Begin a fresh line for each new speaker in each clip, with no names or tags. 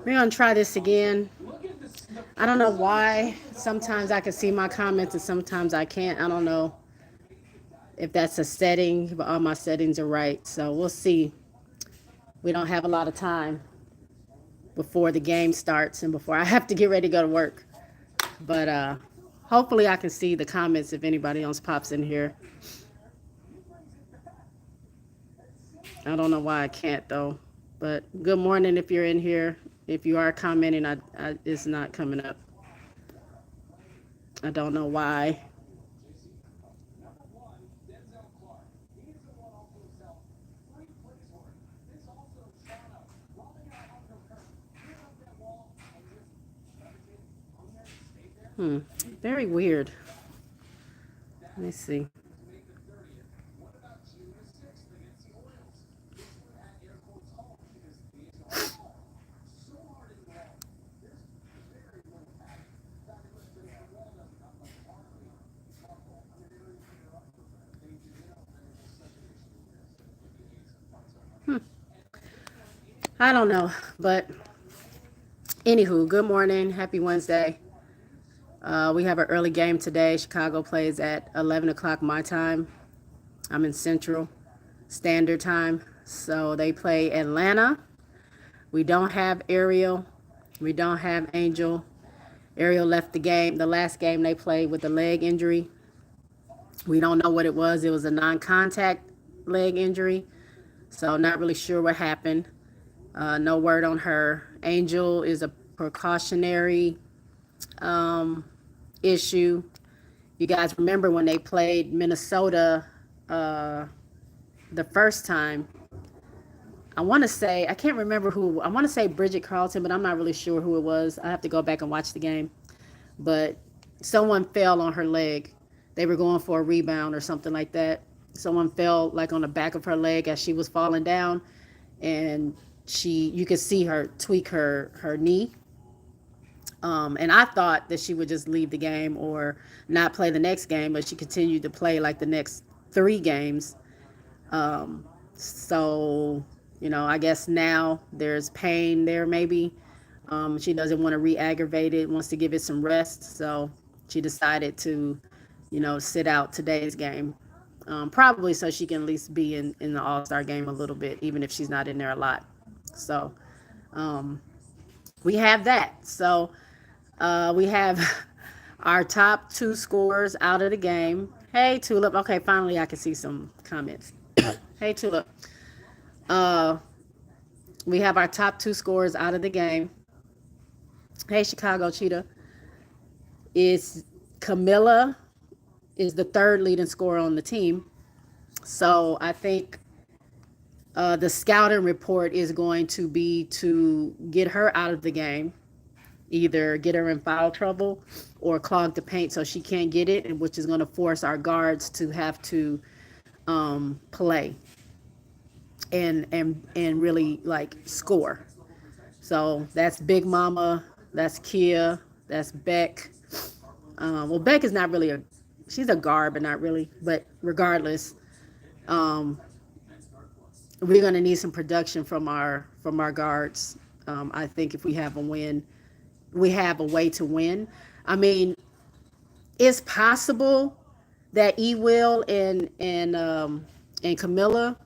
We're gonna try this again. I don't know why. Sometimes I can see my comments and sometimes I can't. I don't know if that's a setting, but all my settings are right. So we'll see. We don't have a lot of time before the game starts and before I have to get ready to go to work. But hopefully I can see the comments if anybody else pops in here. I don't know why I can't though. But good morning if you're in here. If you are commenting, it's not coming up. I don't know why. Very weird. Let me see. I don't know, but anywho, good morning. Happy Wednesday. We have an early game today. Chicago plays at 11 o'clock my time. I'm in Central Standard Time. So they play Atlanta. We don't have Ariel. We don't have Angel. Ariel left the game, the last game they played with a leg injury. We don't know what it was. It was a non-contact leg injury. So not really sure what happened. No word on her. Angel is a precautionary issue. You guys remember when they played Minnesota the first time? I want to say, I can't remember who. I want to say Bridget Carlton, but I'm not really sure who it was. I have to go back and watch the game. But someone fell on her leg. They were going for a rebound or something like that. Someone fell like on the back of her leg as she was falling down, and you could see her tweak her knee. And I thought that she would just leave the game or not play the next game, but she continued to play like the next 3 games. So, I guess now there's pain there maybe. She doesn't want to re-aggravate it, wants to give it some rest. So she decided to, sit out today's game. Probably so she can at least be in the All-Star game a little bit, even if she's not in there a lot. So we have that. So we have our top 2 scorers out of the game. Hey, Tulip. Okay, finally I can see some comments. Hey, Tulip. We have our top 2 scorers out of the game. Hey, Chicago Cheetah. Camilla is the 3rd leading scorer on the team. So I think the scouting report is going to be to get her out of the game, either get her in foul trouble or clog the paint so she can't get it, which is going to force our guards to have to play and really like score. So that's Big Mama, that's Kia, that's Beck. Well, Beck is not really she's a guard, but not really. But regardless, we're going to need some production from our guards. I think if we have a win, we have a way to win. I mean, it's possible that Will and Camilla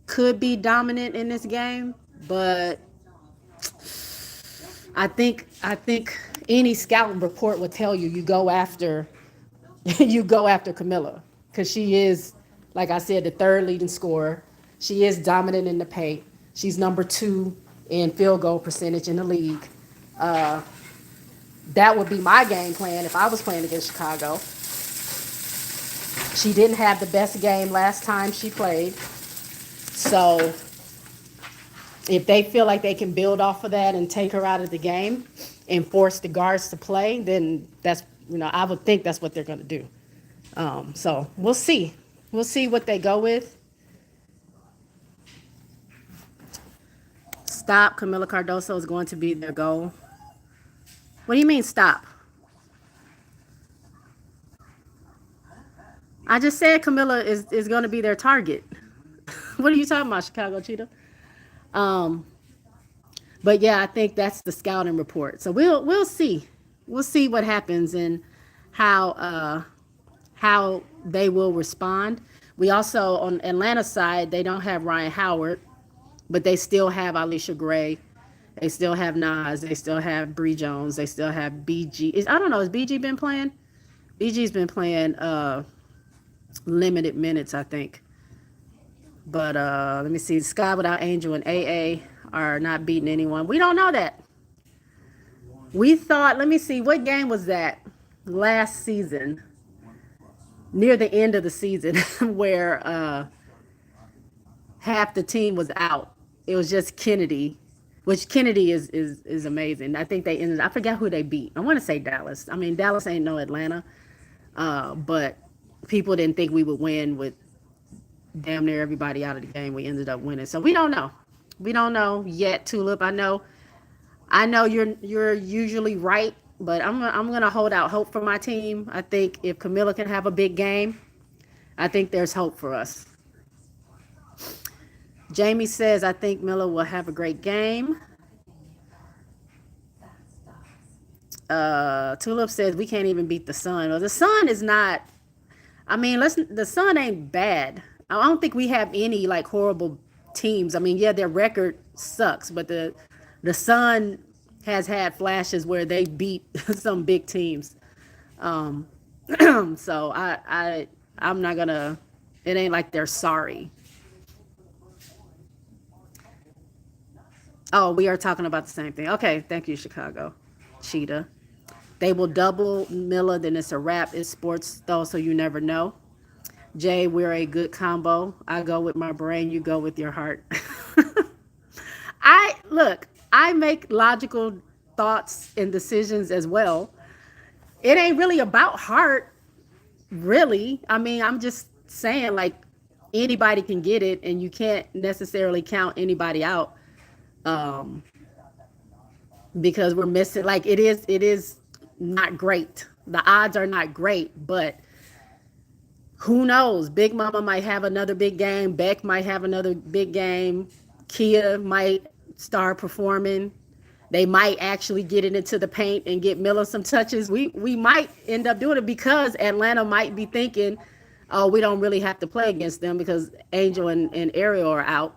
could be dominant in this game, but I think any scouting report would tell you go after Camilla, because she is, like I said, the 3rd leading scorer. She is dominant in the paint. She's number 2 in field goal percentage in the league. That would be my game plan if I was playing against Chicago. She didn't have the best game last time she played. So if they feel like they can build off of that and take her out of the game and force the guards to play, then that's, I would think that's what they're going to do. So we'll see. We'll see what they go with. Stop. Camila Cardoso is going to be their goal. What do you mean stop? I just said Camilla is going to be their target. What are you talking about, Chicago Cheetah? Um, but yeah, I think that's the scouting report. So we'll see. We'll see what happens and how they will respond. We also on Atlanta side, they don't have Ryan Howard, but they still have Alicia Gray. They still have Nas. They still have Bree Jones. They still have BG. I don't know. Has BG been playing? BG's been playing limited minutes, I think. But let me see. Sky Without Angel and AA are not beating anyone. We don't know that. We thought, let me see, what game was that last season? Near the end of the season, where half the team was out. It was just Kennedy, which Kennedy is amazing. I think they ended. I forgot who they beat. I want to say Dallas. I mean, Dallas ain't no Atlanta, but people didn't think we would win with damn near everybody out of the game. We ended up winning, so we don't know. We don't know yet, Tulip. I know you're usually right, but I'm gonna hold out hope for my team. I think if Camilla can have a big game, I think there's hope for us. Jamie says I think Miller will have a great game. Tulip says we can't even beat the Sun. Well, the Sun is not. I mean, the Sun ain't bad. I don't think we have any like horrible teams. I mean, yeah, their record sucks, but the Sun has had flashes where they beat some big teams. Um, so I'm not gonna. It ain't like they're sorry. Oh, we are talking about the same thing. Okay, thank you, Chicago Cheetah. They will double Miller, then it's a wrap. It's sports though, so you never know. Jay, we're a good combo. I go with my brain, you go with your heart. I look, I make logical thoughts and decisions as well. It ain't really about heart, really. I mean, I'm just saying like anybody can get it and you can't necessarily count anybody out. Um, because we're missing like it is not great. The odds are not great, but who knows? Big Mama might have another big game. Beck might have another big game. Kia might start performing. They might actually get it into the paint and get Miller some touches. We might end up doing it because Atlanta might be thinking, oh, we don't really have to play against them because Angel and Ariel are out.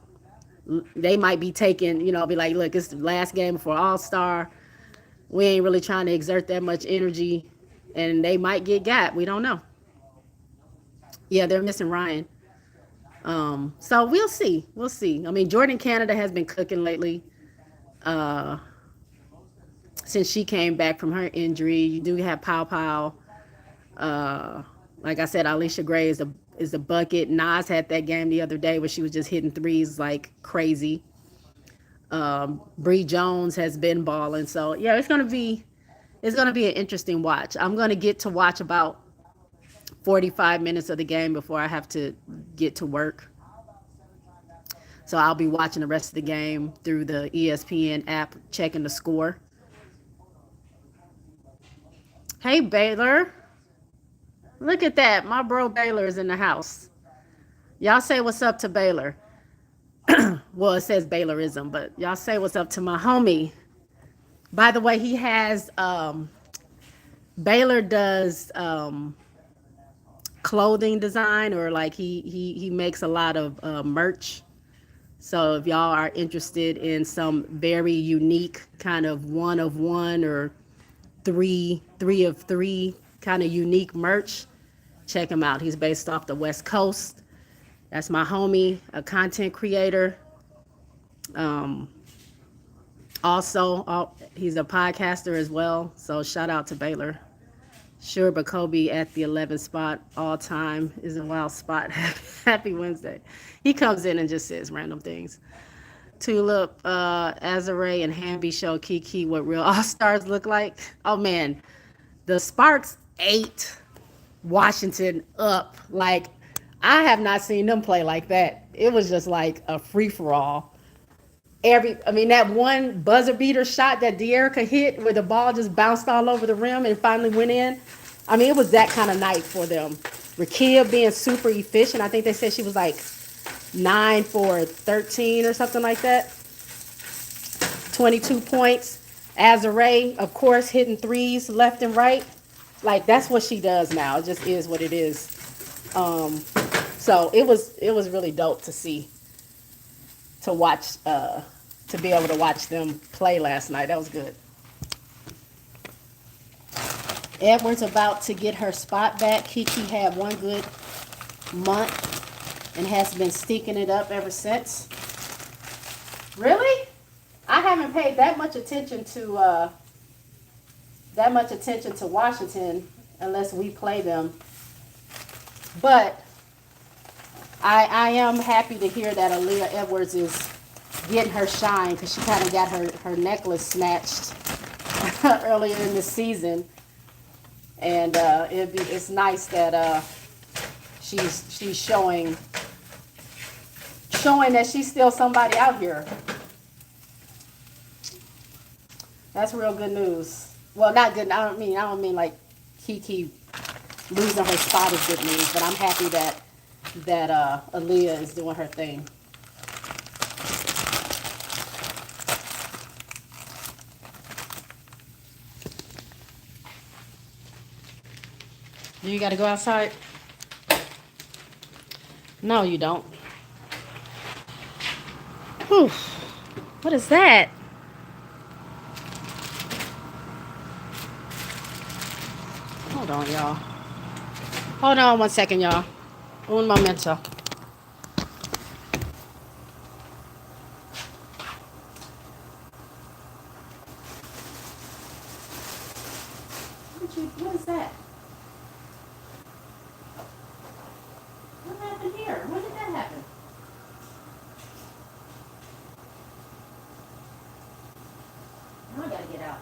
They might be taking, be like, look, it's the last game before All-Star. We ain't really trying to exert that much energy. And they might get got. We don't know. Yeah, they're missing Ryan. So we'll see. We'll see. I mean, Jordan Canada has been cooking lately. Uh, since she came back from her injury, you do have Pow Pow. Uh, like I said, Alicia Gray is a bucket. Nas had that game the other day where she was just hitting threes like crazy. Bree Jones has been balling. So yeah, it's gonna be an interesting watch. I'm gonna get to watch about 45 minutes of the game before I have to get to work. So I'll be watching the rest of the game through the ESPN app, checking the score. Hey Baylor, look at that. My bro Baylor is in the house. Y'all say what's up to Baylor. Well, it says Baylorism, but y'all say what's up to my homie. By the way, he has Baylor does clothing design, or like he makes a lot of merch. So if y'all are interested in some very unique kind of one of one or three of three kind of unique merch, check him out. He's based off the West Coast. That's my homie, a content creator. Um, also, he's a podcaster as well. So shout out to Baylor. Sure, but Kobe at the 11th spot all time is a wild spot. Happy Wednesday. He comes in and just says random things. Tulip, Azare, and Hamby show what real all stars look like. Oh man, the Sparks 8. Washington up. Like, I have not seen them play like that. It was just like a free for all. That one buzzer beater shot that De'Erica hit where the ball just bounced all over the rim and finally went in. It was that kind of night for them. Rakia being super efficient. I think they said she was like 9 for 13 or something like that. 22 points. Azare, of course, hitting threes left and right. Like, that's what she does now. It just is what it is. Um, so it was really dope to see, to watch, to be able to watch them play last night. That was good. Edwards about to get her spot back. Kiki had one good month and has been stinking it up ever since. Really? I haven't paid that much attention to Washington unless we play them. But I am happy to hear that Aaliyah Edwards is getting her shine, because she kind of got her necklace snatched earlier in the season. And it's nice that she's showing that she's still somebody out here. That's real good news. Well, not good. I don't mean like Kiki losing her spot is good news, but I'm happy that Aaliyah is doing her thing. You got to go outside? No, you don't. Whew. What is that? Hold on, y'all. Hold on 1 second, y'all. Un momento. What is that? What happened here? When did that happen? Now I gotta get out.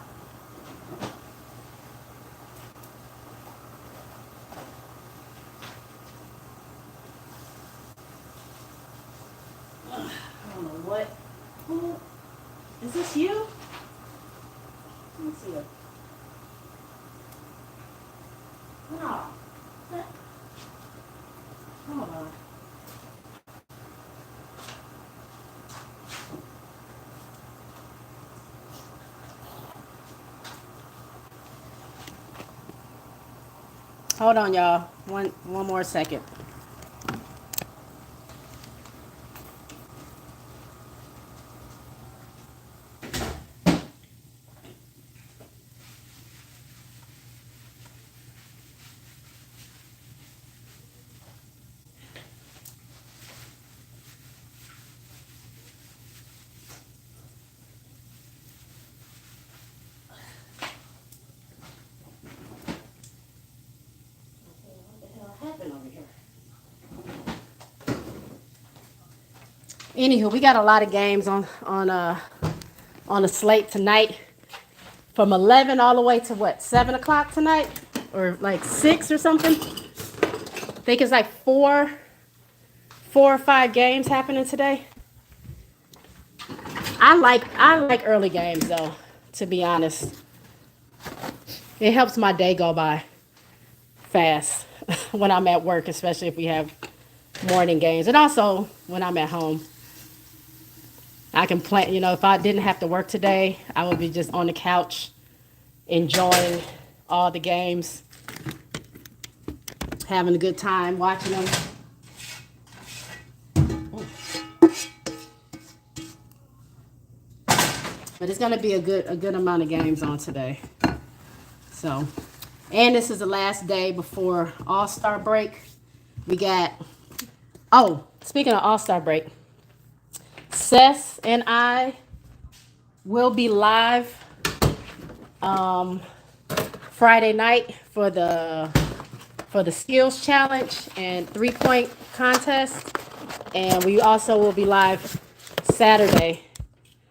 I don't know what. Who? Is this you? Let me see it. No. Hold on. Hold on, y'all. One more second. Anywho, we got a lot of games on the slate tonight, from 11 all the way to what, 7 o'clock tonight, or like 6 or something. I think it's like four or five games happening today. I like early games though, to be honest. It helps my day go by fast when I'm at work, especially if we have morning games, and also when I'm at home. I can plan, if I didn't have to work today, I would be just on the couch enjoying all the games, having a good time watching them. But it's going to be a good amount of games on today. So, and this is the last day before All-Star break. We got, speaking of All-Star break, Seth and I will be live Friday night for the skills challenge and 3-point contest, and we also will be live Saturday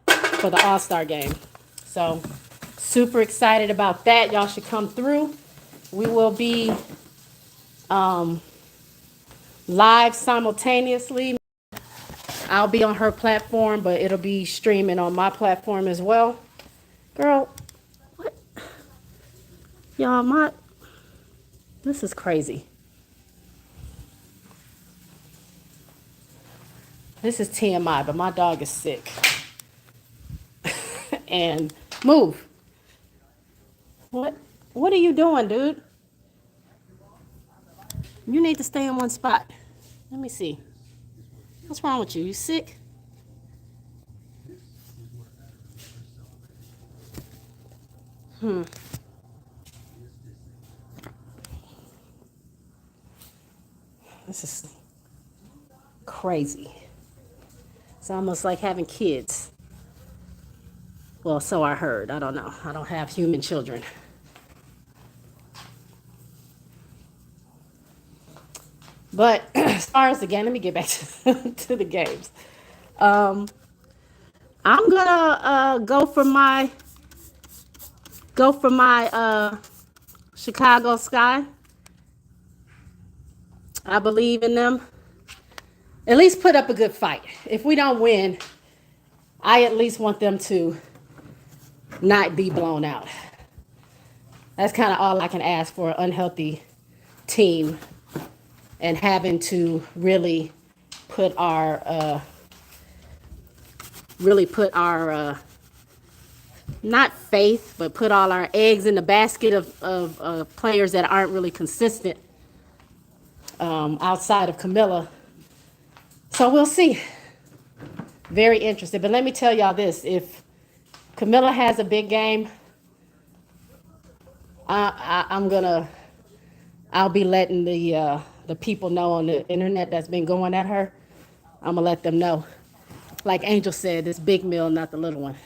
for the All-Star game. So super excited about that. Y'all should come through. We will be um, live simultaneously. I'll be on her platform, but it'll be streaming on my platform as well. Girl, what? Y'all, this is crazy. This is TMI, but my dog is sick. And move. What? What are you doing, dude? You need to stay in one spot. Let me see. What's wrong with you? You sick? This is crazy. It's almost like having kids. Well, so I heard. I don't know. I don't have human children. But as far as the game, let me get back to the games. Um, I'm gonna go for my Chicago Sky. I believe in them. At least put up a good fight. If we don't win, I at least want them to not be blown out. That's kind of all I can ask for an unhealthy team, and having to put our really put our not faith, but put all our eggs in the basket of players that aren't really consistent outside of Camilla. So we'll see. Very interested. But let me tell y'all this: if Camilla has a big game, I'll be letting the people know on the internet that's been going at her. I'm gonna let them know. Like Angel said, this big meal, not the little one.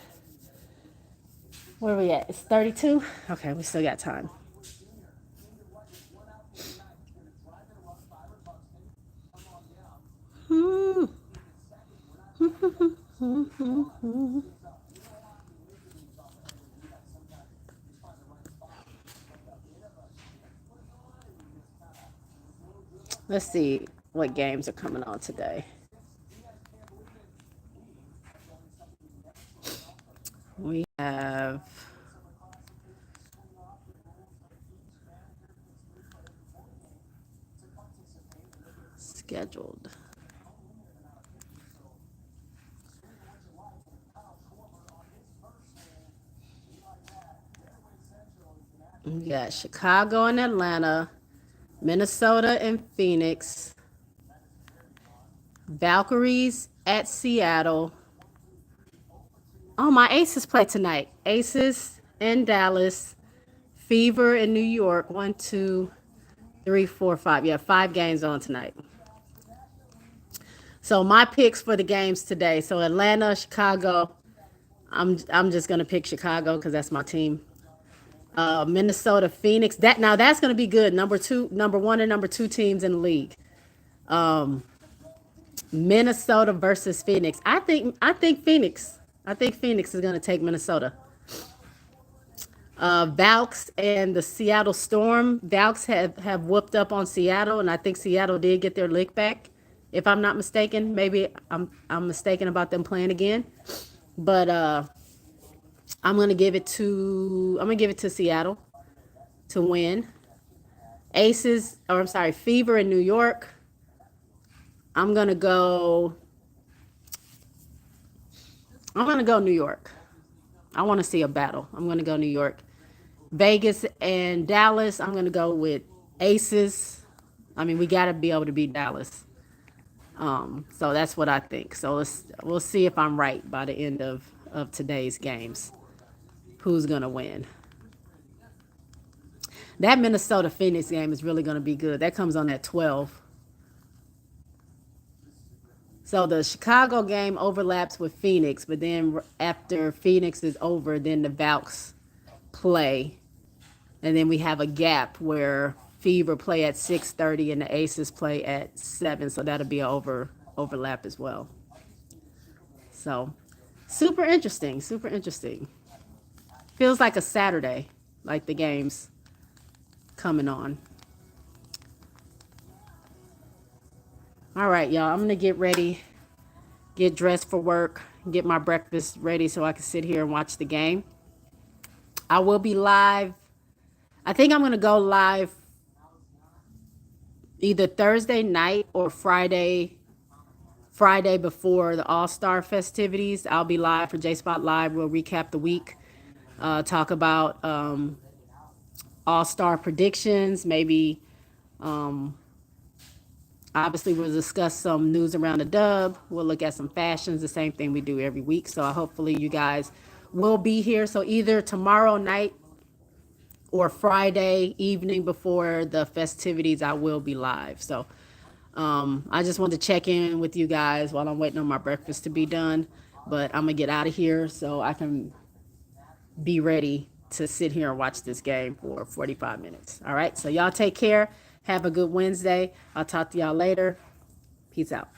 Where are we at? It's 32? Okay, we still got time. Let's see what games are coming on today. We have scheduled. We got Chicago and Atlanta, Minnesota and Phoenix, Valkyries at Seattle. Oh, my Aces play tonight. Aces in Dallas, Fever in New York. 1, 2, 3, 4, 5. Yeah, 5 games on tonight. So my picks for the games today. So Atlanta, Chicago. I'm just gonna pick Chicago because that's my team. Minnesota, Phoenix. That's gonna be good. Number one, and number 2 teams in the league. Minnesota versus Phoenix. I think Phoenix. I think Phoenix is gonna take Minnesota. Valks and the Seattle Storm. Valks have whooped up on Seattle, and I think Seattle did get their lick back, if I'm not mistaken. Maybe I'm mistaken about them playing again, but I'm gonna give it to Seattle to win. Fever in New York. I'm gonna go. I'm gonna go New York. I want to see a battle. I'm gonna go New York. Vegas and Dallas. I'm gonna go with Aces. I mean, we gotta be able to beat Dallas. So that's what I think. So we'll see if I'm right by the end of today's games. Who's gonna win? That Minnesota Phoenix game is really gonna be good. That comes on at 12. So the Chicago game overlaps with Phoenix, but then after Phoenix is over, then the Valks play, and then we have a gap where Fever play at 6:30 and the Aces play at 7. So that'll be an overlap as well. So super interesting, super interesting. Feels like a Saturday, like the games coming on. All right, y'all. I'm going to get ready, get dressed for work, get my breakfast ready so I can sit here and watch the game. I will be live. I think I'm going to go live either Thursday night or Friday before the All-Star festivities. I'll be live for J Spot Live. We'll recap the week, talk about All-Star predictions, maybe obviously we'll discuss some news around the dub. We'll look at some fashions, the same thing we do every week. So hopefully you guys will be here. So either tomorrow night or Friday evening before the festivities, I will be live. So I just wanted to check in with you guys while I'm waiting on my breakfast to be done. But I'm going to get out of here so I can be ready to sit here and watch this game for 45 minutes. All right. So y'all take care. Have a good Wednesday. I'll talk to y'all later. Peace out.